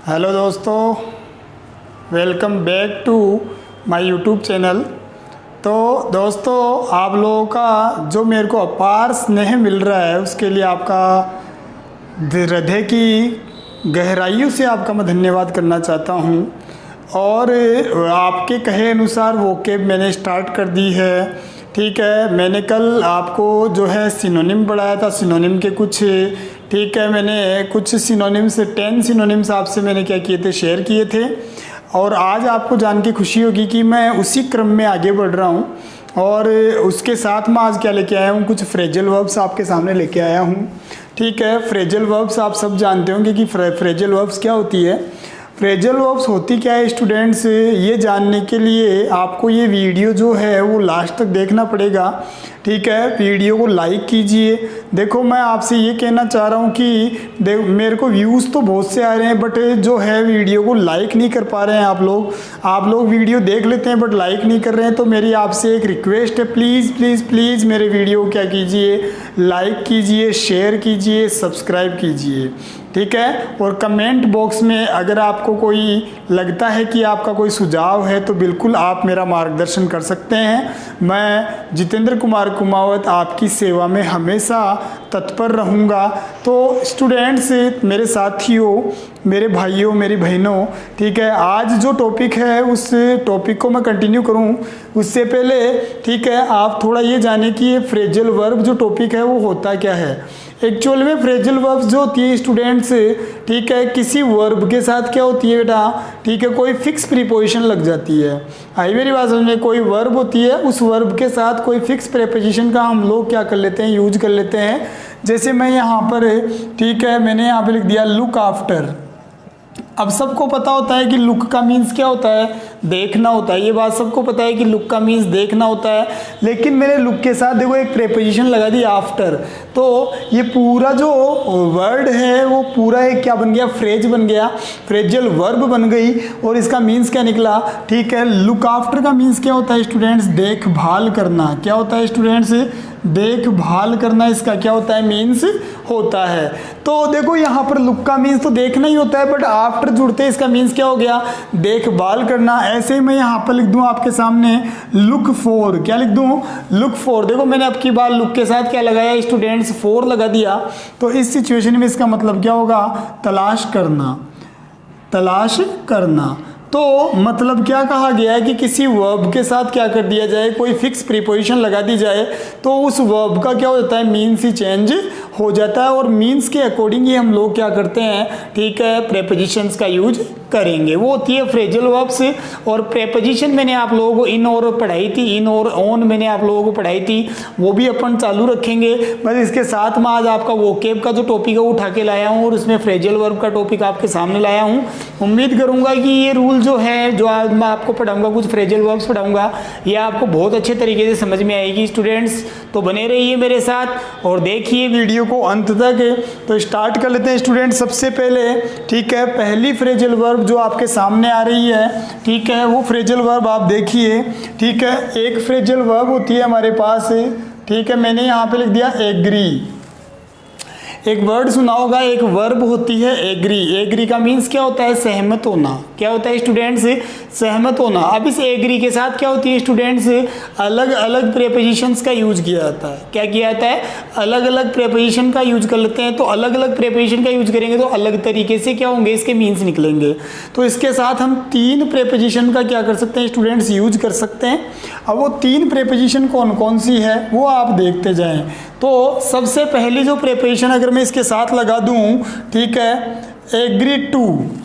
Hello दोस्तों, welcome back to my YouTube channel. तो दोस्तों, आप लोगों का जो मेरे को अपार स्नेह मिल रहा है उसके लिए आपका हृदय की गहराइयों से आपका मैं धन्यवाद करना चाहता हूं। और आपके कहे अनुसार वो कैब मैंने स्टार्ट कर दी है। ठीक है, मैंने कल आपको जो है सिनोनिम पढ़ाया था, सिनोनिम के कुछ ठीक है मैंने कुछ सिनोनिम्स 10 सिनोनिम्स आपसे मैंने क्या किए थे, शेयर किए थे। और आज आपको जान के खुशी होगी कि मैं उसी क्रम में आगे बढ़ रहा हूँ। और उसके साथ मैं आज क्या लेके आया हूँ, कुछ फ्रेजल वर्ब्स आपके सामने लेके आया हूँ। ठीक है, फ्रेजल वर्ब्स आप सब जानते होंगे कि फ्रेजल वर्ब्स क्या होती है। फ्रेजल वर्ब्स होती क्या है स्टूडेंट्स, ये जानने के लिए आपको ये वीडियो जो है वो लास्ट तक देखना पड़ेगा। ठीक है, वीडियो को लाइक कीजिए। देखो, मैं आपसे ये कहना चाह रहा हूँ कि मेरे को व्यूज़ तो बहुत से आ रहे हैं, बट जो है वीडियो को लाइक नहीं कर पा रहे हैं आप लोग वीडियो देख लेते हैं बट लाइक नहीं कर रहे हैं। तो मेरी आपसे एक रिक्वेस्ट है, प्लीज़ प्लीज़ प्लीज़ मेरे वीडियो को क्या कीजिए, लाइक कीजिए, शेयर कीजिए, सब्सक्राइब कीजिए। ठीक है, और कमेंट बॉक्स में अगर आपको कोई लगता है कि आपका कोई सुझाव है तो बिल्कुल आप मेरा मार्गदर्शन कर सकते हैं। मैं जितेंद्र कुमार कुमावत आपकी सेवा में हमेशा तत्पर रहूँगा। तो स्टूडेंट्स, मेरे साथियों, मेरे भाइयों, मेरी बहनों, ठीक है, आज जो टॉपिक है उस टॉपिक को मैं कंटिन्यू करूं उससे पहले ठीक है आप थोड़ा ये जाने कि ये फ्रेजल वर्ब जो टॉपिक है वो होता क्या है। एक्चुअल में फ्रेजल वर्ब्स जो होती है स्टूडेंट्स, ठीक है, किसी वर्ब के साथ क्या होती है बेटा, ठीक है, कोई फिक्स प्रीपोजिशन लग जाती है। आई मेरी बात समझ में, कोई वर्ब होती है, उस वर्ब के साथ कोई फिक्स प्रीपोजिशन का हम लोग क्या कर लेते हैं, यूज कर लेते हैं। जैसे मैं यहाँ पर ठीक है मैंने यहाँ पे लिख दिया लुक आफ्टर। अब सबको पता होता है कि लुक का मीन्स क्या होता है, देखना होता है। ये बात सबको पता है कि लुक का मीन्स देखना होता है। लेकिन मैंने लुक के साथ देखो एक प्रीपोजिशन लगा दी आफ्टर, तो ये पूरा जो वर्ड है वो पूरा एक क्या बन गया, फ्रेज बन गया, फ्रेजल वर्ब बन गई। और इसका मीन्स क्या निकला, ठीक है, लुक आफ्टर का मीन्स क्या होता है स्टूडेंट्स, देखभाल करना। क्या होता है स्टूडेंट्स, देखभाल करना, इसका क्या होता है, मीन्स होता है। तो देखो यहाँ पर लुक का मीन्स तो देखना ही होता है, बट आफ्टर जुड़ते इसका मीन्स क्या हो गया, देखभाल करना। ऐसे ही मैं यहाँ पर लिख दूँ आपके सामने लुक फॉर। क्या लिख दूँ, लुक फॉर। देखो मैंने अब की बार लुक के साथ क्या लगाया स्टूडेंट्स, फॉर लगा दिया। तो इस सिचुएशन में इसका मतलब क्या होगा, तलाश करना, तलाश करना। तो मतलब क्या कहा गया है कि किसी वर्ब के साथ क्या कर दिया जाए, कोई फिक्स प्रीपोजिशन लगा दी जाए तो उस वर्ब का क्या हो जाता है, मीन्स ही चेंज हो जाता है। और मीन्स के अकॉर्डिंग ही हम लोग क्या करते हैं, ठीक है, प्रीपोजिशंस का यूज करेंगे। वो होती है फ्रेजल वर्ब्स। और प्रीपोजिशन मैंने आप लोगों को इन और पढ़ाई थी, इन और ऑन मैंने आप लोगों को पढ़ाई थी, वो भी अपन चालू रखेंगे। बस इसके साथ मैं आज आपका वोकेब का जो टॉपिक है वो उठा के लाया हूँ और उसमें फ्रेजल वर्ब का टॉपिक आपके सामने लाया हूँ। उम्मीद करूँगा कि ये रूल जो है, जो आज मैं आपको पढ़ाऊंगा, कुछ फ्रेजल वर्ब्स पढ़ाऊंगा, ये आपको बहुत अच्छे तरीके से समझ में आएगी स्टूडेंट्स। तो बने रहिए मेरे साथ और देखिए वीडियो को अंत तक। तो स्टार्ट कर लेते हैं स्टूडेंट्स। सबसे पहले ठीक है, पहली फ्रेजल वर्ब जो आपके सामने आ रही है, ठीक है, वो फ्रेजल वर्ब आप देखिए। ठीक है, एक फ्रेजल वर्ब होती है हमारे पास, ठीक है, मैंने यहाँ पे लिख दिया एग्री। एक वर्ड सुना होगा, एक वर्ब होती है एग्री। एग्री का मीन्स क्या होता है, सहमत होना। क्या होता है स्टूडेंट्स, सहमत होना। अब इस एग्री के साथ क्या होती है स्टूडेंट्स, अलग अलग प्रीपोजिशंस का यूज किया जाता है। क्या किया जाता है, अलग अलग प्रीपोजिशन का यूज कर लेते हैं। तो अलग अलग प्रीपोजिशन का यूज करेंगे तो अलग तरीके से क्या होंगे, इसके मीन्स निकलेंगे। तो इसके साथ हम 3 प्रीपोजिशन का क्या कर सकते हैं स्टूडेंट्स, यूज कर सकते हैं। अब वो 3 प्रीपोजिशन कौन कौन सी है वो आप देखते जाएं। तो सबसे पहली जो प्रीपोजिशन अगर मैं इसके साथ लगा दूं, ठीक है, एग्री टू।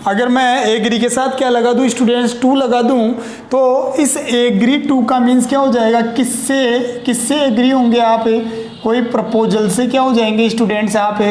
अगर मैं एग्री के साथ क्या लगा दूं स्टूडेंट्स, टू लगा दूं, तो इस एग्री टू का मीन्स क्या हो जाएगा, किससे एग्री होंगे आप, कोई प्रपोजल से क्या हो जाएंगे स्टूडेंट्स, आप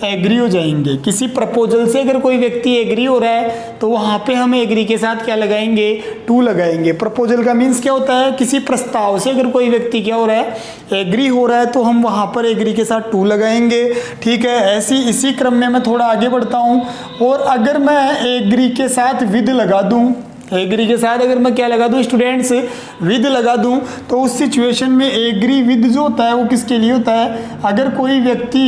एग्री हो जाएंगे। किसी प्रपोजल से अगर कोई व्यक्ति एग्री हो रहा है तो वहाँ पे हम एग्री के साथ क्या लगाएंगे, टू लगाएंगे। प्रपोजल का मीन्स क्या होता है, किसी प्रस्ताव से अगर कोई व्यक्ति क्या हो रहा है, एग्री हो रहा है, तो हम वहाँ पर एग्री के साथ टू लगाएंगे। ठीक है, ऐसी इसी क्रम में मैं थोड़ा आगे बढ़ता हूँ। और अगर मैं एग्री के साथ विद लगा दूँ, एग्री के साथ अगर मैं क्या लगा दूं स्टूडेंट्स, विद लगा दूं, तो उस सिचुएशन में एग्री विद जो होता है वो किसके लिए होता है, अगर कोई व्यक्ति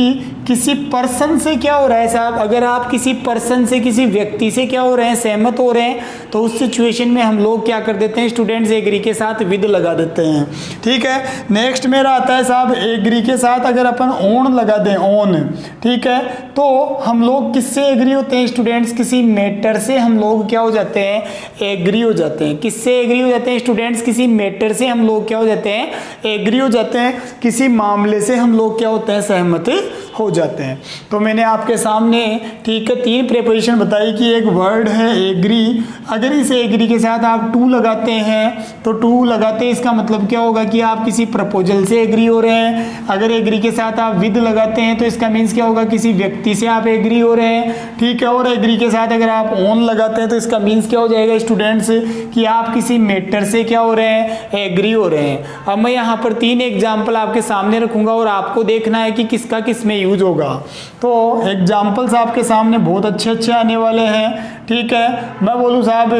किसी पर्सन से क्या हो रहा है साहब, अगर आप किसी पर्सन से, किसी व्यक्ति से क्या हो रहे हैं, सहमत हो रहे हैं, तो उस सिचुएशन में हम लोग क्या कर देते हैं स्टूडेंट्स, एग्री के साथ विद लगा देते हैं। ठीक है, नेक्स्ट मेरा आता है साहब एग्री के साथ अगर अपन ऑन लगा दें, ऑन, ठीक है, तो हम लोग किससे एग्री होते हैं स्टूडेंट्स, किसी मैटर से हम लोग क्या हो जाते हैं, एग्री हो जाते हैं। किससे एग्री हो जाते हैं स्टूडेंट्स, किसी मैटर से हम लोग क्या हो जाते हैं, एग्री हो जाते हैं। किसी मामले से हम लोग क्या होते हैं, सहमत हो जाते हैं। तो मैंने आपके सामने, ठीक है, 3 प्रेपोजिशन बताई कि एक वर्ड है एग्री, अगर इस एग्री के साथ आप टू लगाते हैं तो टू लगाते हैं, इसका मतलब क्या होगा कि आप किसी प्रपोजल से एग्री हो रहे हैं। अगर एग्री के साथ आप विद लगाते हैं तो इसका मीन्स क्या होगा, किसी व्यक्ति से आप एग्री हो रहे हैं। ठीक है, और एग्री के साथ अगर आप ऑन लगाते हैं तो इसका मीन्स क्या हो जाएगा स्टूडेंट्स, कि आप किसी मैटर से क्या हो रहे हैं, एग्री हो रहे हैं। अब मैं यहाँ पर 3 एग्जाम्पल आपके सामने रखूंगा और आपको देखना है कि किसका किस में यूज होगा। तो एग्जाम्पल्स आपके सामने बहुत अच्छे अच्छे आने वाले हैं। ठीक है, मैं बोलूँ साहब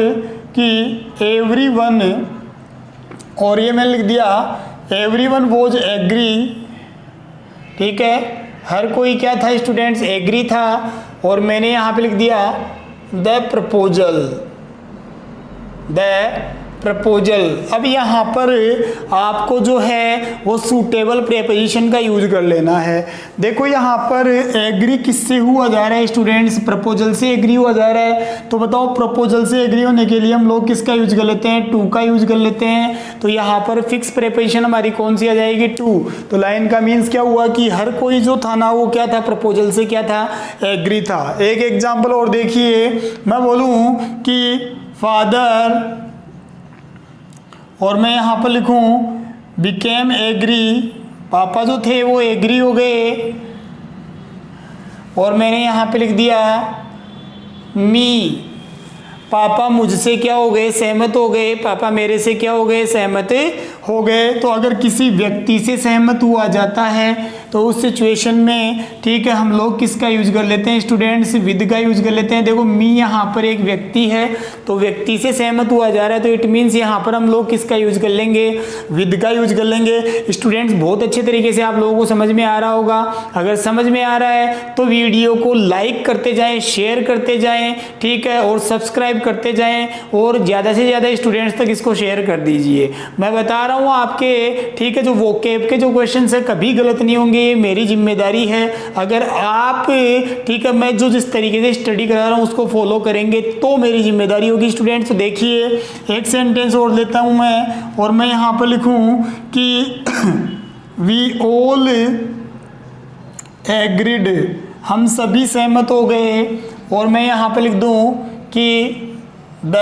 कि एवरीवन, और ये मैंने लिख दिया एवरीवन वॉज एग्री। ठीक है, हर कोई क्या था स्टूडेंट्स, एग्री था। और मैंने यहाँ पे लिख दिया द प्रपोजल। अब यहाँ पर आपको जो है वो सूटेबल प्रेपोजिशन का यूज कर लेना है। देखो यहाँ पर एग्री किससे हुआ जा रहा है स्टूडेंट्स, प्रपोजल से एग्री हुआ जा रहा है। तो बताओ प्रपोजल से एग्री होने के लिए हम लोग किसका यूज कर लेते हैं, टू का यूज कर लेते हैं। तो यहाँ पर फिक्स प्रेपोजिशन हमारी कौन सी आ जाएगी, टू। तो लाइन का मीन्स क्या हुआ कि हर कोई जो था ना वो क्या था, प्रपोजल से क्या था, एग्री था। एक एग्जाम्पल और देखिए, मैं बोलूँ कि फादर, और मैं यहाँ पर लिखूँ बिकेम एग्री, पापा जो थे वो एग्री हो गए। और मैंने यहाँ पे लिख दिया मी, पापा मुझसे क्या हो गए, सहमत हो गए। पापा मेरे से क्या हो गए, सहमत हो गए। तो अगर किसी व्यक्ति से सहमत हुआ जाता है तो उस सिचुएशन में, ठीक है, हम लोग किसका यूज कर लेते हैं स्टूडेंट्स, विद का यूज कर लेते हैं। देखो मी यहाँ पर एक व्यक्ति है, तो व्यक्ति से सहमत हुआ जा रहा है, तो इट मीन्स यहाँ पर हम लोग किसका यूज कर लेंगे, विद का यूज कर लेंगे। स्टूडेंट्स बहुत अच्छे तरीके से आप लोगों को समझ में आ रहा होगा। अगर समझ में आ रहा है तो वीडियो को लाइक करते जाएं, शेयर करते जाएं, ठीक है, और सब्सक्राइब करते जाएं, और ज़्यादा से ज़्यादा स्टूडेंट्स तक इसको शेयर कर दीजिए। मैं बता रहा हूँ आपके, ठीक है, जो वोकैब के जो क्वेश्चन है कभी गलत नहीं होंगे, ये मेरी जिम्मेदारी है। अगर आप, ठीक है, मैं जो जिस तरीके से स्टडी करा रहा हूँ उसको फॉलो करेंगे तो मेरी जिम्मेदारी होगी स्टूडेंट्स। तो देखिए एक सेंटेंस और लेता हूँ मैं, और मैं यहाँ पर लिखूँ कि वी ऑल एग्रीड, हम सभी सहमत हो गए। और मैं यहाँ पर लिख दूँ कि द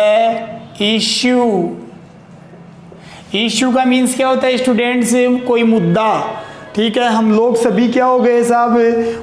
इश्यू का मीन्स क्या होता है स्टूडेंट्स, कोई मुद्दा। ठीक है, हम लोग सभी क्या हो गए साहब,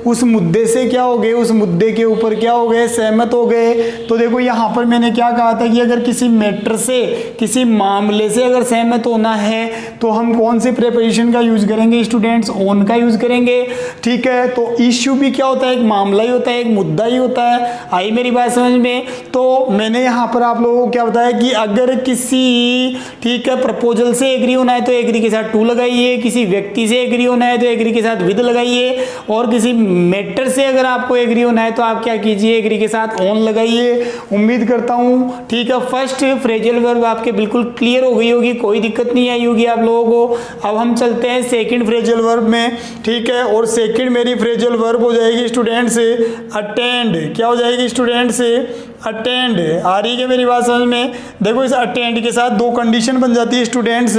उस मुद्दे से क्या हो गए, उस मुद्दे के ऊपर क्या हो गए, सहमत हो गए। तो देखो यहाँ पर मैंने क्या कहा था कि अगर किसी मैटर से, किसी मामले से अगर सहमत होना है तो हम कौन से प्रेपोजिशन का यूज करेंगे स्टूडेंट्स, ऑन का यूज करेंगे। ठीक है, तो इश्यू भी क्या होता है, एक मामला ही होता है, एक मुद्दा ही होता है। आई मेरी बात समझ में। तो मैंने यहाँ पर आप लोगों को क्या बताया कि अगर किसी, ठीक है, प्रपोजल से एग्री होना है तो एग्री के साथ टू लगाइए, किसी व्यक्ति से एग्री होना है तो एग्री के साथ विद लगाइए, और किसी मैटर से अगर आपको एग्री होना है तो आप क्या कीजिए, एग्री के साथ ऑन लगाइए। उम्मीद करता हूँ, ठीक है, फर्स्ट फ्रेजल वर्ब आपके बिल्कुल क्लियर हो गई होगी, कोई दिक्कत नहीं आई होगी आप लोगों को। अब हम चलते हैं सेकंड फ्रेजल वर्ब में। ठीक है, और सेकंड मेरी फ्रेजल वर्ब हो जाएगी स्टूडेंट्स अटेंड। क्या हो जाएगी स्टूडेंट्स, अटेंड। आ रही है मेरी बात समझ में। देखो इस अटेंड के साथ 2 कंडीशन बन जाती है स्टूडेंट्स।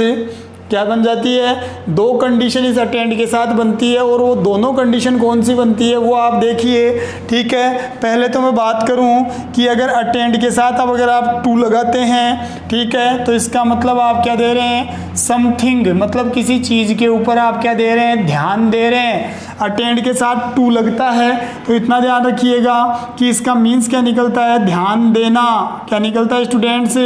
क्या बन जाती है, 2 कंडीशन इस अटेंड के साथ बनती है, और वो दोनों कंडीशन कौन सी बनती है वो आप देखिए। ठीक है, पहले तो मैं बात करूं कि अगर अटेंड के साथ अब अगर आप टू लगाते हैं, ठीक है, तो इसका मतलब आप क्या दे रहे हैं, समथिंग, मतलब किसी चीज़ के ऊपर आप क्या दे रहे हैं, ध्यान दे रहे हैं। अटेंड के साथ टू लगता है तो इतना ध्यान रखिएगा कि इसका मीन्स क्या निकलता है, ध्यान देना। क्या निकलता है स्टूडेंट्स,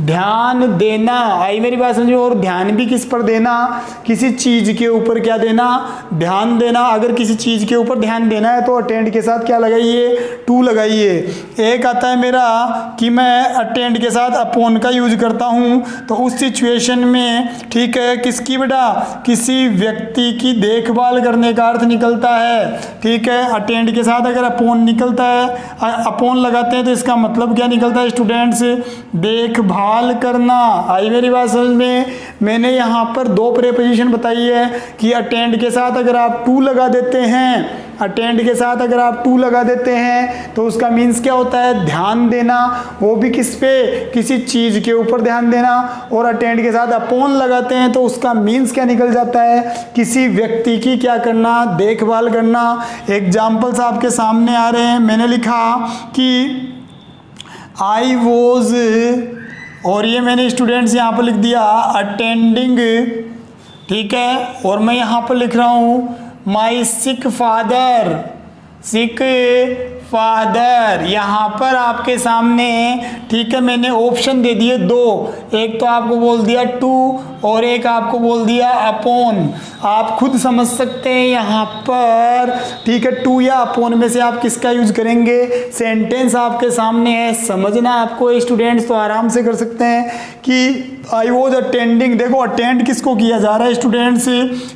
ध्यान देना। आई मेरी बात समझो। और ध्यान भी किस पर देना, किसी चीज़ के ऊपर क्या देना, ध्यान देना। अगर किसी चीज़ के ऊपर ध्यान देना है तो अटेंड के साथ क्या लगाइए, टू लगाइए। एक आता है मेरा कि मैं अटेंड के साथ अपॉन का यूज करता हूँ, तो उस सिचुएशन में ठीक है किसकी बेटा, किसी व्यक्ति की देखभाल करने का अर्थ निकलता है। ठीक है, अटेंड के साथ अगर अपॉन निकलता है, अपॉन लगाते हैं तो इसका मतलब क्या निकलता है स्टूडेंट्स, देखभाल करना। आई मेरी बात समझ में। मैंने यहाँ पर दो प्रीपोजिशन बताई है कि अटेंड के साथ अगर आप टू लगा देते हैं, अटेंड के साथ अगर आप टू लगा देते हैं तो उसका मीन्स क्या होता है, ध्यान देना, वो भी किस पे, किसी चीज़ के ऊपर ध्यान देना। और अटेंड के साथ अपॉन लगाते हैं तो उसका मीन्स क्या निकल जाता है, किसी व्यक्ति की क्या करना, देखभाल करना। एग्जाम्पल्स आपके सामने आ रहे हैं। मैंने लिखा कि आई वॉज, और ये मैंने स्टूडेंट्स यहाँ पर लिख दिया अटेंडिंग, ठीक है, और मैं यहाँ पर लिख रहा हूँ माई सिक फादर, सिक फादर। यहाँ पर आपके सामने ठीक है मैंने ऑप्शन दे दिए दो, एक तो आपको बोल दिया टू और एक आपको बोल दिया अपॉन। आप खुद समझ सकते हैं यहाँ पर ठीक है, टू या अपॉन में से आप किसका यूज करेंगे। सेंटेंस आपके सामने है, समझना आपको स्टूडेंट्स तो आराम से कर सकते हैं कि आई वॉज अटेंडिंग। देखो अटेंड किसको किया जा रहा है स्टूडेंट्स,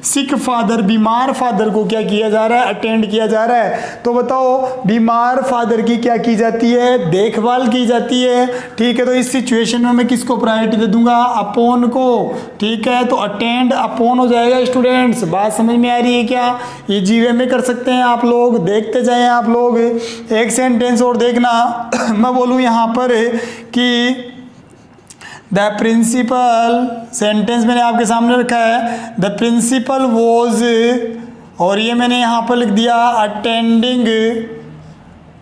सिक फादर, बीमार फादर को क्या किया जा रहा है, अटेंड किया जा रहा है। तो बताओ बीमार फादर की क्या की जाती है, देखभाल की जाती है। ठीक है, तो इस सिचुएशन में मैं किसको प्रायोरिटी दे दूंगा, अपॉन को। ठीक है, तो अटेंड अपॉन हो जाएगा स्टूडेंट्स। बात समझ में आ रही है क्या, इजी वे में कर सकते हैं आप लोग, देखते जाएं आप लोग। एक सेंटेंस और देखना मैं बोलूँ यहाँ पर कि द प्रिंसिपल, सेंटेंस मैंने आपके सामने रखा है द प्रिंसिपल वॉज, और ये मैंने यहाँ पर लिख दिया अटेंडिंग,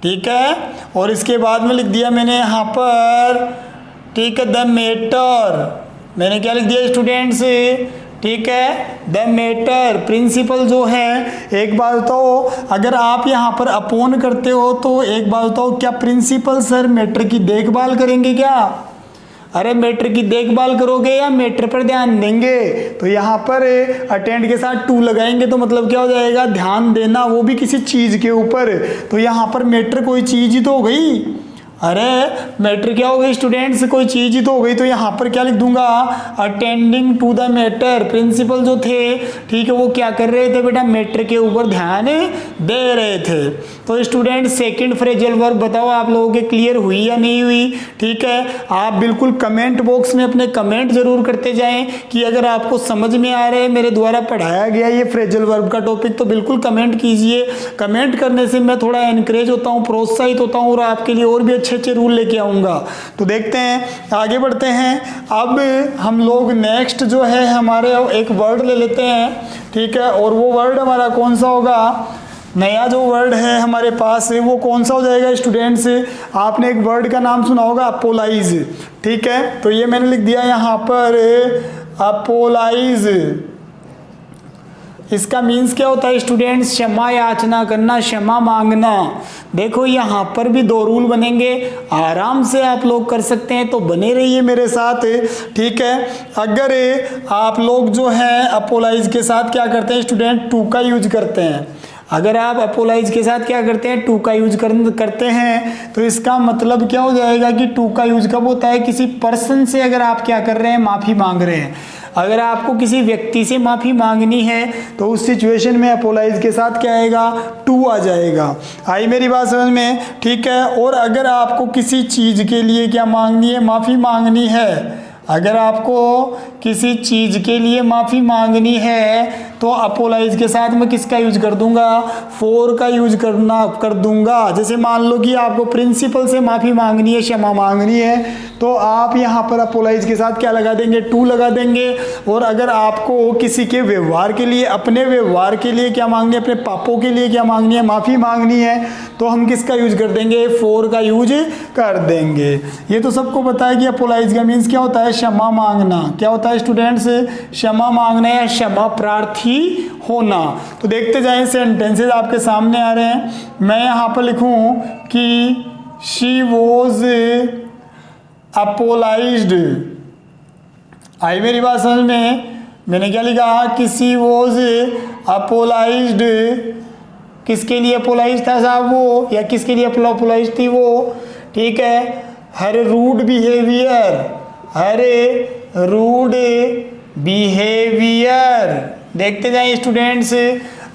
ठीक है, और इसके बाद में लिख दिया मैंने यहाँ पर ठीक है द मैटर, मैंने क्या लिख दिया स्टूडेंट्स, ठीक है द मैटर। प्रिंसिपल जो है, एक बात बताओ अगर आप यहाँ पर अपॉन करते हो तो एक बात बताओ, क्या प्रिंसिपल सर मैटर की देखभाल करेंगे क्या, अरे मैटर की देखभाल करोगे या मैटर पर ध्यान देंगे। तो यहाँ पर अटेंड के साथ टू लगाएंगे तो मतलब क्या हो जाएगा, ध्यान देना, वो भी किसी चीज़ के ऊपर। तो यहाँ पर मैटर कोई चीज़ ही तो हो गई, अरे मैटर क्या हो गई स्टूडेंट्स, कोई चीज़ ही तो हो गई। तो यहाँ पर क्या लिख दूंगा, attending to the matter. Principal जो थे ठीक है वो क्या कर रहे थे बेटा, मैटर के ऊपर ध्यान दे रहे थे। तो स्टूडेंट सेकंड फ्रेजल वर्ब बताओ आप लोगों के क्लियर हुई या नहीं हुई। ठीक है, आप बिल्कुल कमेंट बॉक्स में अपने कमेंट जरूर करते जाएं कि अगर आपको समझ में आ रहे हैं मेरे द्वारा पढ़ाया गया ये फ्रेजल वर्ब का टॉपिक, तो बिल्कुल कमेंट कीजिए। कमेंट करने से मैं थोड़ा एनकरेज होता हूँ, प्रोत्साहित होता हूँ और आपके लिए और भी अच्छे रूल लेके आऊँगा। तो देखते हैं, आगे बढ़ते हैं। अब हम लोग नेक्स्ट जो है हमारे एक वर्ड ले लेते हैं, ठीक है, और वो वर्ड हमारा कौन सा होगा, नया जो वर्ड है हमारे पास वो कौन सा हो जाएगा स्टूडेंट्स। आपने एक वर्ड का नाम सुना होगा अपोलाइज, ठीक है, तो ये मैंने लिख दिया यहाँ पर अपोलाइज। इसका मीन्स क्या होता है स्टूडेंट्स, क्षमा याचना करना, क्षमा मांगना। देखो यहाँ पर भी दो रूल बनेंगे, आराम से आप लोग कर सकते हैं, तो बने रहिए मेरे साथ। ठीक है, अगर आप लोग जो है अपोलाइज के साथ क्या करते हैं स्टूडेंट, टू का यूज करते हैं। अगर आप अपोलाइज के साथ क्या करते हैं, टू का यूज करते हैं, तो इसका मतलब क्या हो जाएगा कि टू का यूज कब होता है, किसी पर्सन से अगर आप क्या कर रहे हैं, माफ़ी मांग रहे हैं। अगर आपको किसी व्यक्ति से माफ़ी मांगनी है तो उस सिचुएशन में अपोलाइज के साथ क्या आएगा, टू आ जाएगा। आई मेरी बात समझ में, ठीक है। और अगर आपको किसी चीज़ के लिए क्या मांगनी है, माफ़ी मांगनी है, अगर आपको किसी चीज़ के लिए माफ़ी मांगनी है तो अपोलाइज के साथ मैं किसका यूज कर दूंगा, फोर का यूज कर दूंगा। जैसे मान लो कि आपको प्रिंसिपल से माफ़ी मांगनी है, क्षमा मांगनी है, तो आप यहाँ पर अपोलाइज के साथ क्या लगा देंगे, टू लगा देंगे। और अगर आपको किसी के व्यवहार के लिए, अपने व्यवहार के लिए क्या मांगनी है, अपने पापों के लिए क्या मांगनी है, माफ़ी मांगनी है, तो हम किसका यूज कर देंगे, फोर का यूज कर देंगे। ये तो सबको पता है कि अपोलाइज का मीन्स क्या होता है, क्षमा मांगना। क्या होता है स्टूडेंट्स, क्षमा मांगना या क्षमा प्रार्थी होना। तो देखते जाएं, सेंटेंसेस आपके सामने आ रहे हैं। मैं यहाँ पर लिखूं कि शी वॉज अपोलाइज्ड। आई मेरी बात समझ में, मैंने क्या लिखा कि सी वॉज अपोलाइज्ड, किसके लिए अपोलाइज था साहब वो, या किसके लिए अपोलाइज थी वो, ठीक है, हर रूड बिहेवियर, हर रूड बिहेवियर। देखते जाएं स्टूडेंट्स,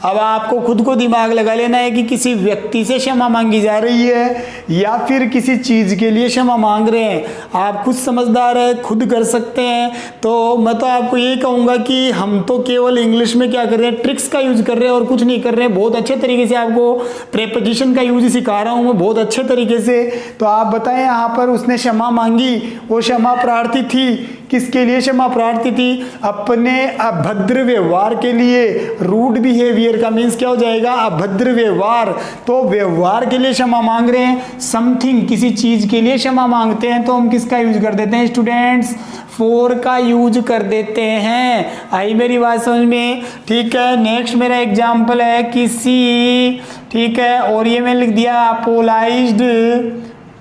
अब आपको खुद को दिमाग लगा लेना है कि किसी व्यक्ति से क्षमा मांगी जा रही है या फिर किसी चीज़ के लिए क्षमा मांग रहे हैं। आप खुद समझदार है, खुद कर सकते हैं। तो मैं तो आपको ये कहूँगा कि हम तो केवल इंग्लिश में क्या कर रहे हैं, ट्रिक्स का यूज कर रहे हैं और कुछ नहीं कर रहे हैं। बहुत अच्छे तरीके से आपको प्रेपोजिशन का यूज सिखा रहा हूँ मैं बहुत अच्छे तरीके से। तो आप बताएं, यहाँ पर उसने क्षमा मांगी, वो क्षमा प्रार्थी थी, किसके लिए क्षमा प्रार्थी थी? अपने अभद्र व्यवहार के लिए। रूड बिहेवियर का मीन्स क्या हो जाएगा? अभद्र व्यवहार। तो व्यवहार के लिए क्षमा मांग रहे हैं, समथिंग किसी चीज के लिए क्षमा मांगते हैं, तो हम किसका यूज कर देते हैं स्टूडेंट्स? फॉर का यूज कर देते हैं। आई मेरी बात समझ में? ठीक है, नेक्स्ट मेरा एग्जाम्पल है किसी, ठीक है, और ये मैंने लिख दिया अपोलाइज्ड,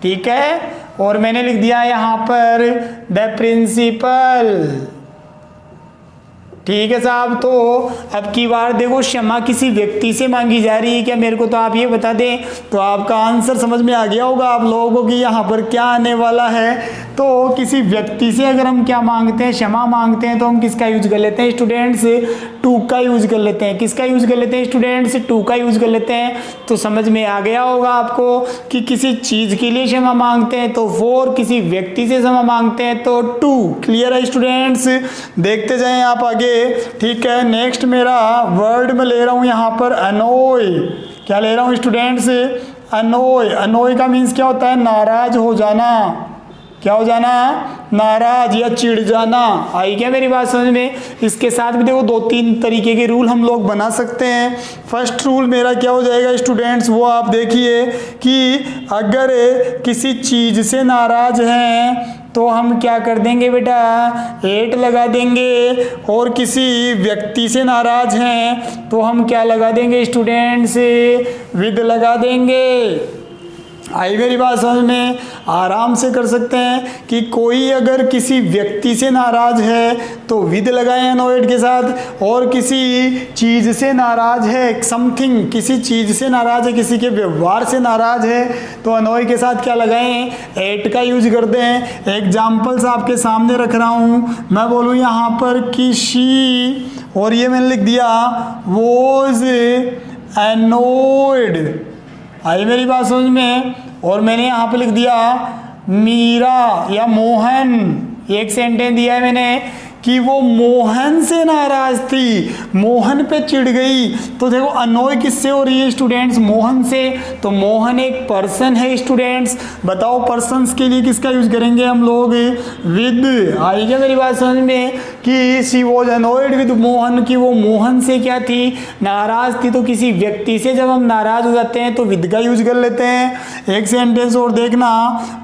ठीक है, और मैंने लिख दिया यहाँ पर द प्रिंसिपल, ठीक है साहब। तो अब की बार देखो, क्षमा किसी व्यक्ति से मांगी जा रही है क्या, मेरे को तो आप ये बता दें। तो आपका आंसर समझ में आ गया होगा आप लोगों को कि यहाँ पर क्या आने वाला है। तो किसी व्यक्ति से अगर हम क्या मांगते हैं, क्षमा मांगते हैं, तो हम किसका यूज कर लेते हैं स्टूडेंट्स? टू का यूज कर लेते हैं। किसका यूज कर लेते हैं स्टूडेंट्स? टू का यूज कर लेते हैं। तो समझ में आ गया होगा आपको कि किसी चीज के लिए क्षमा मांगते हैं तो फोर, किसी व्यक्ति से क्षमा मांगते हैं तो टू। क्लियर है स्टूडेंट्स? देखते जाएं आप आगे, ठीक है। नेक्स्ट मेरा वर्ड में ले रहा हूं यहाँ पर अनोय। क्या ले रहा हूं स्टूडेंट्स? अनोय। अनोय का मीन्स क्या होता है? नाराज हो जाना। क्या हो जाना? नाराज या चिढ़ जाना। आई क्या मेरी बात समझ में? इसके साथ भी देखो दो तीन तरीके के रूल हम लोग बना सकते हैं। फर्स्ट रूल मेरा क्या हो जाएगा स्टूडेंट्स, वो आप देखिए कि अगर किसी चीज से नाराज हैं तो हम क्या कर देंगे बेटा? एट लगा देंगे। और किसी व्यक्ति से नाराज हैं तो हम क्या लगा देंगे स्टूडेंट्स? विद लगा देंगे। आई मेरी बात समझ में? आराम से कर सकते हैं कि कोई अगर किसी व्यक्ति से नाराज है तो विद लगाएं अनोइड के साथ, और किसी चीज़ से नाराज है, समथिंग किसी चीज़ से नाराज है, किसी के व्यवहार से नाराज है, तो अनोय के साथ क्या लगाएं? एट का यूज कर दें। एग्जाम्पल्स आपके सामने रख रहा हूँ मैं, बोलूँ यहाँ पर कि शी, और ये मैंने लिख दिया वॉज एनोइड। आई मेरी बात समझ में? और मैंने यहाँ पे लिख दिया मीरा या मोहन। एक सेंटेंस दिया है मैंने कि वो मोहन से नाराज थी, मोहन पे चिढ़ गई। तो देखो अनोय किससे हो रही है स्टूडेंट्स? मोहन से। तो मोहन एक पर्सन है स्टूडेंट्स। बताओ पर्सन्स के लिए किसका यूज करेंगे हम लोग? विद। आई क्या मेरी बात समझ में? कि शी वॉज अनोयड विद मोहन, कि वो मोहन से क्या थी? नाराज थी। तो किसी व्यक्ति से जब हम नाराज हो जाते हैं तो विद का यूज कर लेते हैं। एक सेंटेंस और देखना,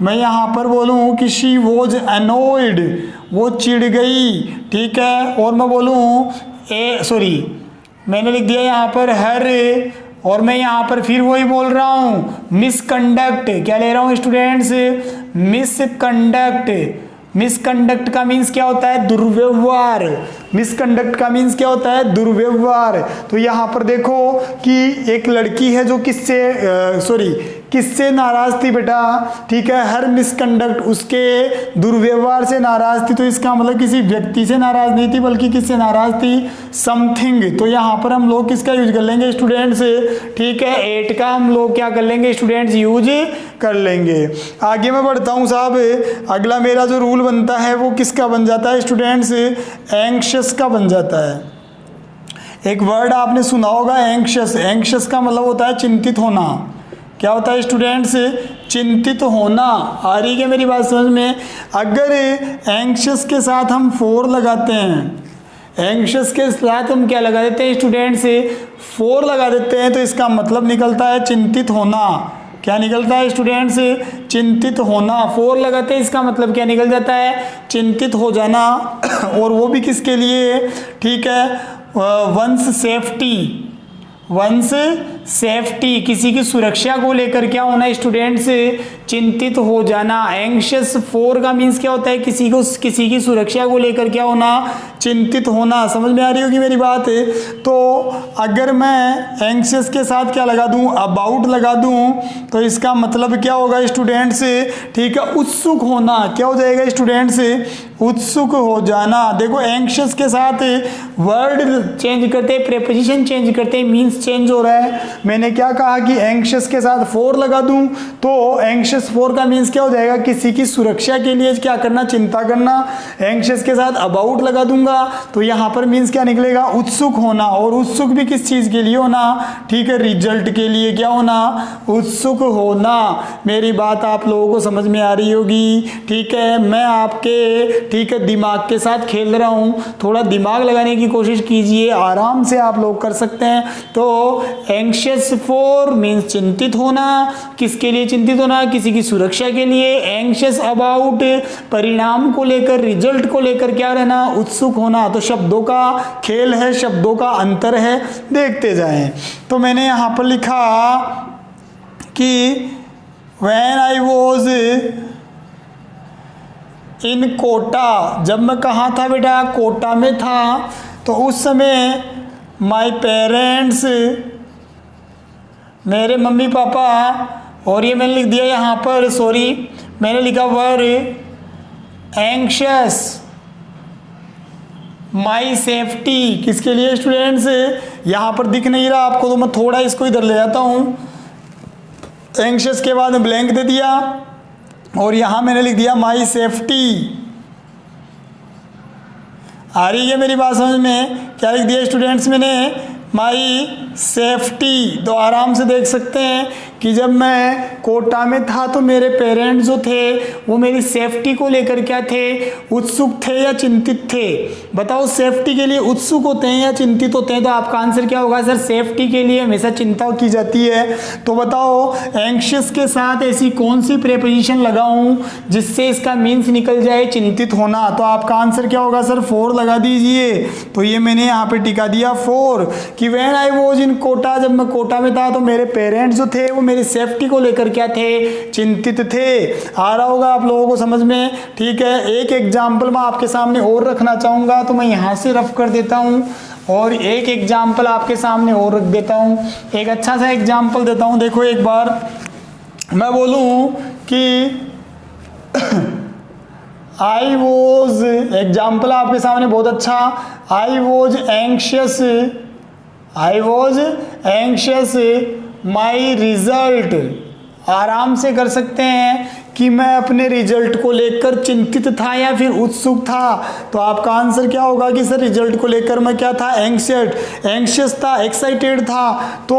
मैं यहाँ पर बोलूँ कि शी वॉज अनोयड, वो चिढ़ गई, ठीक है। और मैं बोलूँ मैंने लिख दिया यहाँ पर हर, और मैं यहाँ पर फिर वही बोल रहा हूँ मिसकंडक्ट। क्या ले रहा हूँ स्टूडेंट्स? मिसकंडक्ट। मिसकंडक्ट का मीन्स क्या होता है? दुर्व्यवहार। मिसकंडक्ट का मीन्स क्या होता है? दुर्व्यवहार। तो यहाँ पर देखो कि एक लड़की है जो किससे नाराज थी बेटा? ठीक है, हर मिसकंडक्ट, उसके दुर्व्यवहार से नाराज थी। तो इसका मतलब किसी व्यक्ति से नाराज नहीं थी बल्कि किससे नाराज थी? समथिंग। तो यहाँ पर हम लोग किसका यूज कर लेंगे स्टूडेंट्स? ठीक है, एट का हम लोग क्या कर लेंगे स्टूडेंट्स? यूज कर लेंगे। आगे मैं बढ़ता हूँ साहब। अगला मेरा जो रूल बनता है वो किसका बन जाता है स्टूडेंट्स? एंक्शस का बन जाता है। एक वर्ड आपने सुना होगा एंक्शस। एंक्शस का मतलब होता है चिंतित होना। क्या होता है स्टूडेंट्स? चिंतित होना। आ रही है मेरी बात समझ में? अगर एंक्शस के साथ हम फोर लगाते हैं, एंक्शस के साथ हम क्या लगा देते हैं स्टूडेंट्स? फोर लगा देते हैं, तो इसका मतलब निकलता है चिंतित होना। क्या निकलता है स्टूडेंट्स? चिंतित होना। फोर लगाते हैं, इसका मतलब क्या निकल जाता है? चिंतित हो जाना। और वो भी किसके लिए? ठीक है, वंस सेफ्टी। वंस सेफ्टी, किसी की सुरक्षा को लेकर क्या होना स्टूडेंट्स, चिंतित हो जाना। एंग्शियस फॉर का मीन्स क्या होता है, किसी की सुरक्षा को लेकर क्या होना, चिंतित होना। समझ में आ रही होगी मेरी बात। तो अगर मैं एंग्शियस के साथ क्या लगा दूं, अबाउट लगा दूं, तो इसका मतलब क्या होगा स्टूडेंट्स, ठीक है, उत्सुक होना। क्या हो जाएगा स्टूडेंट्स, उत्सुक हो जाना। देखो एंग्शियस के साथ वर्ड चेंज करते, प्रेपोजिशन चेंज करते, मीन्स चेंज हो रहा है। मैंने क्या कहा कि एंग्शियस के साथ फॉर लगा दूं, तो एंग्शियस फॉर का मीन्स क्या हो जाएगा, किसी की सुरक्षा के लिए क्या करना, चिंता करना। एंग्शियस के साथ अबाउट लगा दूंगा तो यहां पर मीन्स क्या निकलेगा, उत्सुक होना। और उत्सुक भी किस चीज के लिए होना, ठीक है, रिजल्ट के लिए क्या होना, उत्सुक होना। मेरी बात आप लोगों को समझ में आ रही होगी, ठीक है। मैं आपके, ठीक है, दिमाग के साथ खेल रहा हूं, थोड़ा दिमाग लगाने की कोशिश कीजिए, आराम से आप लोग कर सकते हैं। तो एंग्शियस फॉर मीन्स चिंतित होना, किसके लिए चिंतित होना, किसी की सुरक्षा के लिए। एंग्शियस अबाउट परिणाम को लेकर, रिजल्ट को लेकर क्या रहना, उत्सुक होना। तो शब्दों का खेल है, शब्दों का अंतर है, देखते जाएं। तो मैंने यहां पर लिखा कि when I was इन कोटा, जब मैं कहाँ था बेटा, कोटा में था, तो उस समय माई पेरेंट्स, मेरे मम्मी पापा, और ये मैंने लिख दिया यहाँ पर, सॉरी मैंने लिखा वर एंग्शियस माई सेफ्टी, किसके लिए स्टूडेंट्स, यहाँ पर दिख नहीं रहा आपको तो मैं थोड़ा इसको इधर ले जाता हूँ। एंग्शियस के बाद ब्लैंक दे दिया और यहां मैंने लिख दिया माई सेफ्टी। आ रही है मेरी बात समझ में, क्या लिख दिया स्टूडेंट्स मैंने, माई सेफ्टी। तो आराम से देख सकते हैं कि जब मैं कोटा में था तो मेरे पेरेंट्स जो थे वो मेरी सेफ्टी को लेकर क्या थे, उत्सुक थे या चिंतित थे। बताओ सेफ्टी के लिए उत्सुक होते हैं या चिंतित होते हैं, तो आपका आंसर क्या होगा सर, सेफ्टी के लिए हमेशा चिंता की जाती है। तो बताओ एंग्शियस के साथ ऐसी कौन सी प्रेपोजिशन लगाऊं जिससे इसका मीन्स निकल जाए, चिंतित होना। तो आपका आंसर क्या होगा सर, फॉर लगा दीजिए। तो ये मैंने यहाँ पे टिका दिया फॉर, कि when I was in Kota, जब मैं कोटा में था तो मेरे पेरेंट्स जो थे वो मेरी सेफ्टी को लेकर क्या थे, चिंतित थे। आ रहा होगा आप लोगों को समझ में, ठीक है। एक एग्जाम्पल मैं आपके सामने और रखना चाहूंगा, तो मैं यहाँ से रफ कर देता हूँ और एक एग्जाम्पल आपके सामने और रख देता हूँ। एक अच्छा सा एग्जाम्पल देता हूँ। देखो एक बार मैं बोलूँ कि आई वॉज, एग्जाम्पल आपके सामने बहुत अच्छा, I was anxious my result. आराम से कर सकते हैं कि मैं अपने रिजल्ट को लेकर चिंतित था या फिर उत्सुक था। तो आपका आंसर क्या होगा कि सर रिजल्ट को लेकर मैं क्या था, एंग्शियस था, एक्साइटेड था। तो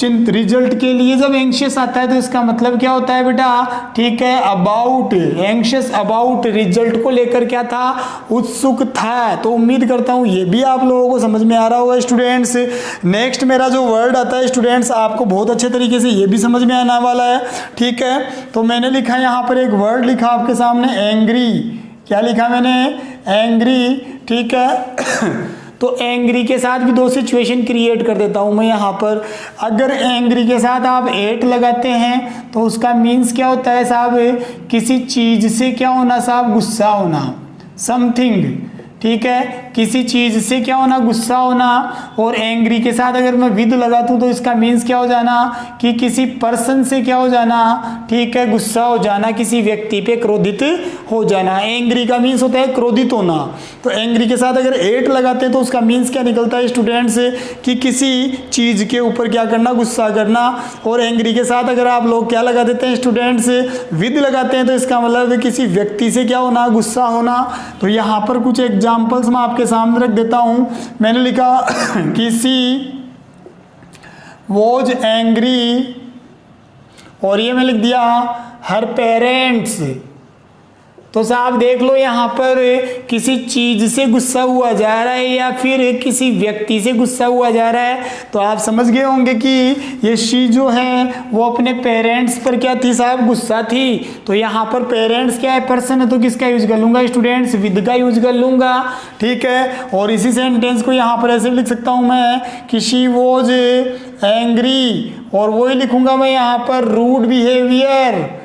रिजल्ट के लिए जब एंग्शियस आता है तो इसका मतलब क्या होता है बेटा, ठीक है, अबाउट, एंग्शियस अबाउट, रिजल्ट को लेकर क्या था, उत्सुक था। तो उम्मीद करता हूँ ये भी आप लोगों को समझ में आ रहा होगा स्टूडेंट्स। नेक्स्ट मेरा जो वर्ड आता है स्टूडेंट्स, आपको बहुत अच्छे तरीके से ये भी समझ में आने वाला है, ठीक है। तो मैंने लिखा यहाँ पर एक वर्ड लिखा आपके सामने, एंग्री। क्या लिखा मैंने, एंग्री, ठीक है। तो एंग्री के साथ भी दो सिचुएशन क्रिएट कर देता हूं मैं यहाँ पर। अगर एंग्री के साथ आप एट लगाते हैं तो उसका मीन्स क्या होता है साहब, किसी चीज से क्या होना साहब, गुस्सा होना, समथिंग, ठीक है, किसी चीज से क्या होना, गुस्सा होना। और एंग्री के साथ अगर मैं विद लगा दूं तो इसका मीन्स क्या हो जाना, कि किसी पर्सन से क्या हो जाना, ठीक है, गुस्सा हो जाना, किसी व्यक्ति पे क्रोधित हो जाना। एंग्री का मीन्स होता है क्रोधित होना। तो एंग्री के साथ अगर एट लगाते हैं तो उसका मीन्स क्या निकलता है स्टूडेंट्स, कि किसी चीज के ऊपर क्या करना, गुस्सा करना। और एंग्री के साथ अगर आप लोग क्या लगा देते हैं स्टूडेंट्स, विद लगाते हैं, तो इसका मतलब किसी व्यक्ति से क्या होना, गुस्सा होना। तो यहाँ पर कुछ एग्जाम्पल्स मैं आपके सामने रख देता हूं। मैंने लिखा किसी वॉज एंग्री, और ये मैं लिख दिया हर पेरेंट्स। तो साहब देख लो यहाँ पर किसी चीज से गुस्सा हुआ जा रहा है या फिर किसी व्यक्ति से गुस्सा हुआ जा रहा है। तो आप समझ गए होंगे कि ये शी जो है वो अपने पेरेंट्स पर क्या थी साहब, गुस्सा थी। तो यहाँ पर पेरेंट्स क्या है, पर्सन है, तो किसका यूज कर लूंगा स्टूडेंट्स, विद का यूज कर लूंगा। ठीक है, और इसी सेंटेंस को यहाँ पर ऐसे भी लिख सकता हूँ मैं कि शी वॉज एंग्री, और वही लिखूंगा मैं यहाँ पर रूड बिहेवियर।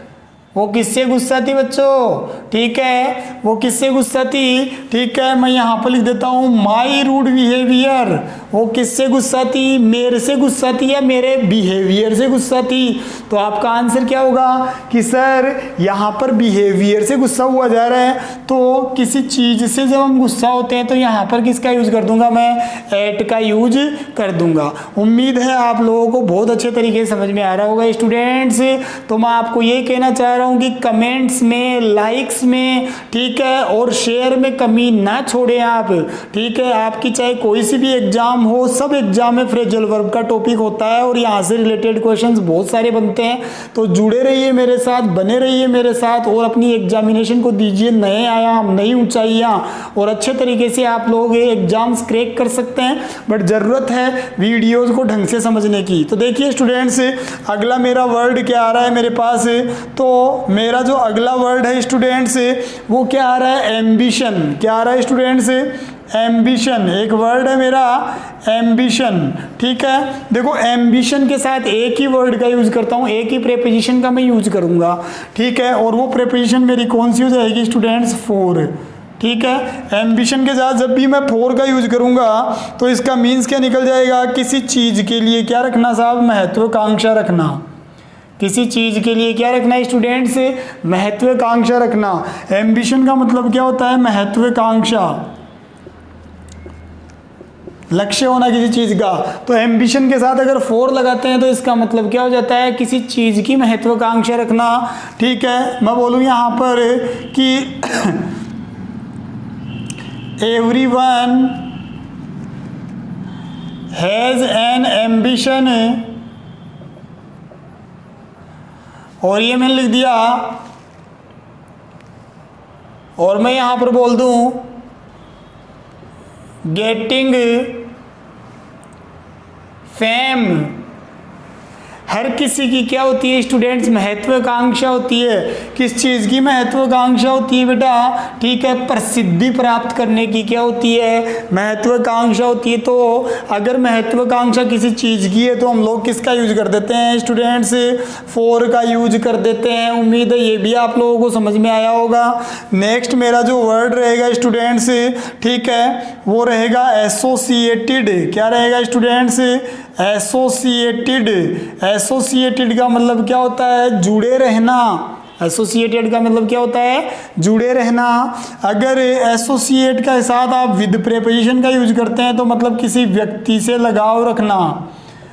वो किससे गुस्सा थी बच्चों, ठीक है, वो किससे गुस्सा थी। ठीक है, मैं यहाँ पर लिख देता हूँ माई रूड बिहेवियर। वो किससे गुस्सा थी, मेरे से गुस्सा थी या मेरे बिहेवियर से गुस्सा थी। तो आपका आंसर क्या होगा कि सर यहाँ पर बिहेवियर से गुस्सा हुआ जा रहा है, तो किसी चीज से जब हम गुस्सा होते हैं तो यहाँ पर किसका यूज कर दूंगा मैं, एट का यूज कर दूंगा। उम्मीद है आप लोगों को बहुत अच्छे तरीके से समझ में आ रहा होगा स्टूडेंट्स। तो मैं आपको ये कहना चाह रहा हूँ कि कमेंट्स में, लाइक्स में, ठीक है, और शेयर में कमी ना छोड़े आप। ठीक है, आपकी चाहे कोई सी भी एग्जाम हो, सब एग्जाम में फ्रेजल वर्ब का टॉपिक होता है और यहाँ से रिलेटेड क्वेश्चंस बहुत सारे बनते हैं। तो जुड़े रहिए मेरे साथ, बने रहिए मेरे साथ और अपनी एग्जामिनेशन को दीजिए नए आयाम, नई ऊंचाइयां, और अच्छे तरीके से आप लोग एग्जाम्स क्रैक कर सकते हैं। बट जरूरत है वीडियोज को ढंग से समझने की। तो देखिए स्टूडेंट्स, अगला मेरा वर्ड क्या आ रहा है मेरे पास, तो मेरा जो अगला वर्ड है स्टूडेंट्स वो क्या आ रहा है, एम्बिशन। क्या आ रहा है स्टूडेंट्स, एम्बिशन। एक वर्ड है मेरा एम्बिशन। ठीक है, देखो एम्बिशन के साथ एक ही वर्ड का यूज करता हूँ, एक ही प्रेपोजिशन का मैं यूज करूंगा। ठीक है, और वो प्रेपोजिशन मेरी कौन सी हो जाएगी स्टूडेंट्स, फॉर। ठीक है, एम्बिशन के साथ जब भी मैं फॉर का यूज करूंगा तो इसका मीन्स क्या निकल जाएगा, किसी चीज के लिए क्या रखना साहब, महत्वाकांक्षा रखना। किसी चीज के लिए क्या रखना है स्टूडेंट्स, महत्वाकांक्षा रखना। एम्बिशन का मतलब क्या होता है, महत्वाकांक्षा, लक्ष्य होना किसी चीज का। तो एम्बिशन के साथ अगर फॉर लगाते हैं तो इसका मतलब क्या हो जाता है, किसी चीज की महत्वाकांक्षा रखना। ठीक है, मैं बोलूँ यहाँ पर कि एवरीवन हैज एन एम्बिशन, और ये मैंने लिख दिया, और मैं यहां पर बोल दूं गेटिंग फेम। हर किसी की क्या होती है स्टूडेंट्स, महत्वाकांक्षा होती है। किस चीज़ की महत्वाकांक्षा होती है बेटा, ठीक है, प्रसिद्धि प्राप्त करने की क्या होती है, महत्वाकांक्षा होती है। तो अगर महत्वाकांक्षा किसी चीज़ की है तो हम लोग किसका यूज कर देते हैं स्टूडेंट्स, फॉर का यूज कर देते हैं। उम्मीद है ये भी आप लोगों को समझ में आया होगा। नेक्स्ट मेरा जो वर्ड रहेगा स्टूडेंट्स, ठीक है, वो रहेगा एसोसिएटेड। क्या रहेगा स्टूडेंट्स, एसोसिएटेड। एसोसिएटेड का मतलब क्या होता है, जुड़े रहना। एसोसिएटेड का मतलब क्या होता है, जुड़े रहना। अगर एसोसिएट के साथ आप विद प्रेपोजिशन का यूज करते हैं तो मतलब किसी व्यक्ति से लगाव रखना।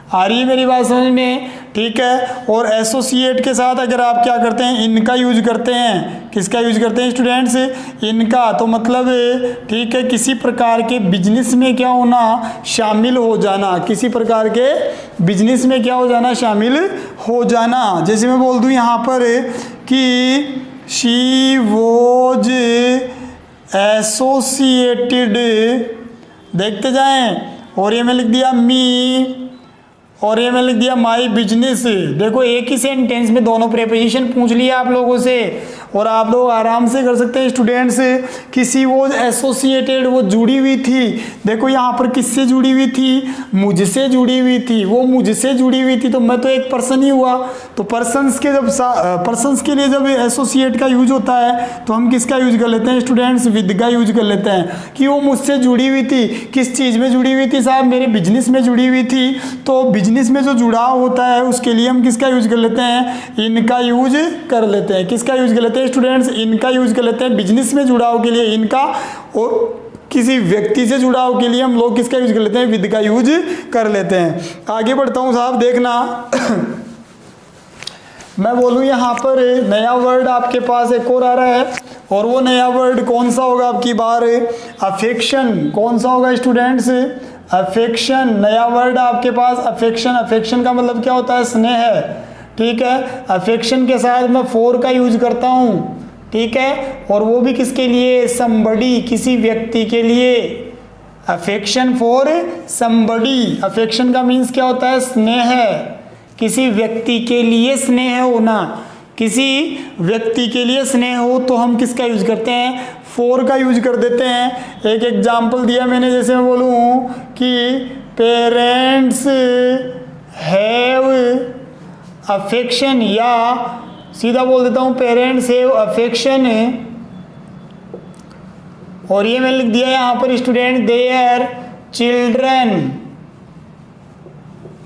आ रही है मेरी बात समझ में, ठीक है। और एसोसिएट के साथ अगर आप क्या करते हैं, इनका यूज करते हैं। किसका यूज करते हैं स्टूडेंट्स, इनका। तो मतलब ठीक है, किसी प्रकार के बिजनेस में क्या होना, शामिल हो जाना। किसी प्रकार के बिजनेस में क्या हो जाना, शामिल हो जाना। जैसे मैं बोल दूं यहाँ पर कि शी वॉज एसोसिएटेड, देखते जाएं, और ये मैं लिख दिया मी, और ये मैं लिख दिया माई बिजनेस। देखो एक ही सेंटेंस में दोनों प्रेपोजिशन पूछ लिया आप लोगों से, और आप लोग आराम से कर सकते हैं स्टूडेंट्स। किसी वो एसोसिएटेड, वो जुड़ी हुई थी। देखो यहाँ पर किससे जुड़ी हुई थी, मुझसे जुड़ी हुई थी। वो मुझसे जुड़ी हुई थी तो मैं तो एक पर्सन ही हुआ। तो पर्सन्स के जब पर्सन्स के लिए जब एसोसिएट का यूज होता है तो हम किसका यूज कर लेते हैं स्टूडेंट्स, विद का यूज कर लेते हैं। कि वो मुझसे जुड़ी हुई थी, किस चीज़ में जुड़ी हुई थी साहब, मेरे बिजनेस में जुड़ी हुई थी। तो बिजनेस में जो जुड़ाव होता है उसके लिए हम किसका यूज कर लेते हैं, इनका यूज कर लेते हैं। किसका यूज कर लेते हैं स्टूडेंट्स, इनका यूज कर लेते हैं। बिजनेस में जुड़ाव के लिए इनका, और किसी व्यक्ति से जुड़ाव के लिए हम लोग किसका यूज कर लेते हैं, विद का यूज कर लेते हैं। आगे बढ़ता हूं साहब, देखना मैं बोलूं यहाँ पर नया वर्ड आपके पास एक और आ रहा है, और वो नया वर्ड कौन सा होगा आपकी बार, अफेक्शन। कौन सा होगा स्टूडेंट्स, अफेक्शन। नया वर्ड आपके पास अफेक्शन। अफेक्शन का मतलब क्या होता है, स्नेह है, ठीक है। अफेक्शन के साथ मैं फॉर का यूज करता हूँ, ठीक है, और वो भी किसके लिए, somebody, किसी व्यक्ति के लिए। अफेक्शन फॉर somebody, अफेक्शन का मीन्स क्या होता है, स्नेह, किसी व्यक्ति के लिए स्नेह होना, किसी व्यक्ति के लिए स्नेह हो तो हम किसका यूज करते हैं, फॉर का यूज कर देते हैं। एक एग्जाम्पल दिया मैंने, जैसे मैं बोलूँ कि पेरेंट्स हैव अफेक्शन, या सीधा बोल देता हूँ पेरेंट्स हैव अफेक्शन, और ये मैंने लिख दिया यहाँ पर स्टूडेंट देयर चिल्ड्रन।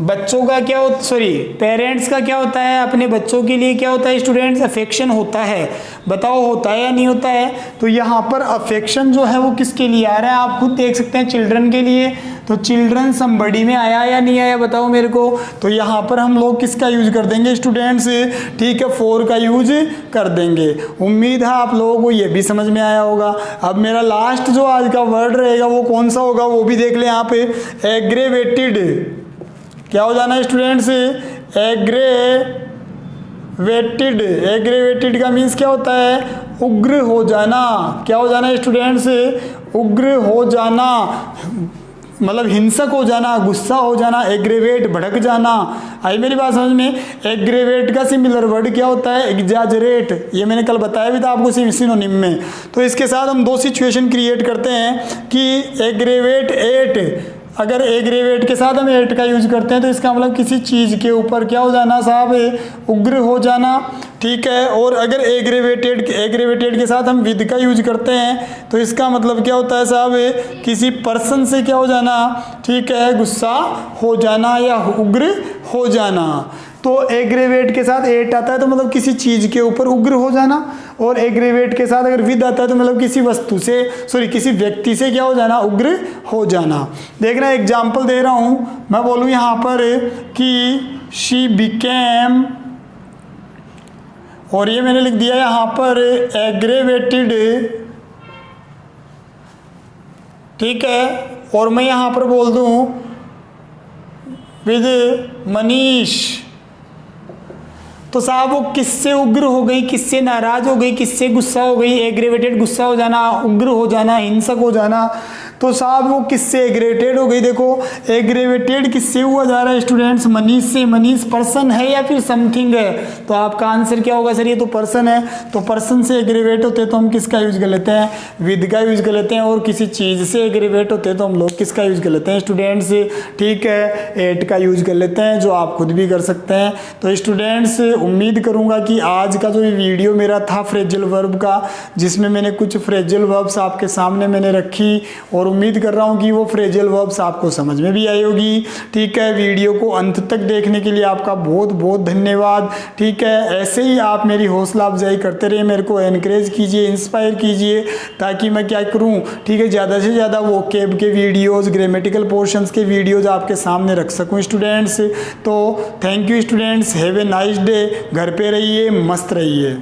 बच्चों का क्या होता, सॉरी पेरेंट्स का क्या होता है, अपने बच्चों के लिए क्या होता है स्टूडेंट्स, अफेक्शन होता है। बताओ होता है या नहीं होता है। तो यहाँ पर अफेक्शन जो है वो किसके लिए आ रहा है, आप खुद देख सकते हैं, चिल्ड्रन के लिए। तो चिल्ड्रन समबडी में आया या नहीं आया, बताओ मेरे को। तो यहाँ पर हम लोग किसका यूज कर देंगे स्टूडेंट्स, ठीक है, फॉर का यूज कर देंगे। उम्मीद है आप लोगों को ये भी समझ में आया होगा। अब मेरा लास्ट जो आज का वर्ड रहेगा वो कौन सा होगा, वो भी देख लें यहाँ पे, एग्रेवेटेड। क्या हो जाना है स्टूडेंट्स, एग्रेवेटेड। एग्रेवेटेड का मीन्स क्या होता है, उग्र हो जाना। क्या हो जाना है स्टूडेंट्स, उग्र हो जाना, मतलब हिंसक हो जाना, गुस्सा हो जाना। एग्रेवेट, भड़क जाना। आई मेरी बात समझ में। एग्रेवेट का सिमिलर वर्ड क्या होता है, एग्जैजरेट। ये मैंने कल बताया भी था आपको सिनोनिम में। तो इसके साथ हम दो सिचुएशन क्रिएट करते हैं कि एग्रेवेट एट, अगर एग्रेवेट के साथ हम एट का यूज करते हैं तो इसका मतलब किसी चीज़ के ऊपर क्या हो जाना साहब, उग्र हो जाना, ठीक है। और अगर एग्रेवेटेड के साथ हम विद का यूज करते हैं तो इसका मतलब क्या होता है साहब, किसी पर्सन से क्या हो जाना, ठीक है, गुस्सा हो जाना या उग्र हो जाना। तो एग्रेवेट के साथ एट आता है तो मतलब किसी चीज़ के ऊपर उग्र हो जाना, और एग्रेवेट के साथ अगर विद आता है तो मतलब किसी वस्तु से, सॉरी किसी व्यक्ति से क्या हो जाना, उग्र हो जाना। देखना एग्जाम्पल दे रहा हूँ मैं, बोलूँ यहाँ पर कि शी बिकेम, और ये मैंने लिख दिया यहाँ पर एग्रेवेटेड, ठीक है। और मैं यहाँ पर बोल दूँ विद मनीष, तो साहब वो किससे उग्र हो गई, किससे नाराज हो गई, किससे गुस्सा हो गई। एग्रेवेटेड गुस्सा हो जाना, उग्र हो जाना, हिंसक हो जाना। तो साहब वो किससे एग्रेवेटेड हो गई, देखो एग्रेवेटेड किससे हुआ जा रहा है स्टूडेंट्स, मनीष से। मनीष पर्सन है या फिर समथिंग है, तो आपका आंसर क्या होगा सर, ये तो पर्सन है। तो पर्सन से एग्रेवेट होते तो हम किसका यूज कर लेते हैं, विद का यूज कर लेते हैं। और किसी चीज़ से एग्रेवेट होते तो हम लोग किसका यूज कर लेते हैं स्टूडेंट्स, ठीक है, एट का यूज कर लेते हैं, जो आप खुद भी कर सकते हैं। तो स्टूडेंट्स उम्मीद करूंगा कि आज का जो वीडियो मेरा था फ्रेजल वर्ब का, जिसमें मैंने कुछ फ्रेजल वर्ब्स आपके सामने मैंने रखी, और उम्मीद कर रहा हूं कि वो फ्रेजल वर्ब्स आपको समझ में भी आई होगी, ठीक है। वीडियो को अंत तक देखने के लिए आपका बहुत बहुत धन्यवाद, ठीक है। ऐसे ही आप मेरी हौसला अफजाई करते रहिए, मेरे को एनकरेज कीजिए, इंस्पायर कीजिए, ताकि मैं क्या करूं, ठीक है, ज़्यादा से ज़्यादा वोकैब के वीडियोज़, ग्रामेटिकल पोर्शंस के वीडियोज़ आपके सामने रख सकूँ स्टूडेंट्स। तो thank you students, have a nice day. घर पे रहिए, मस्त रहिए।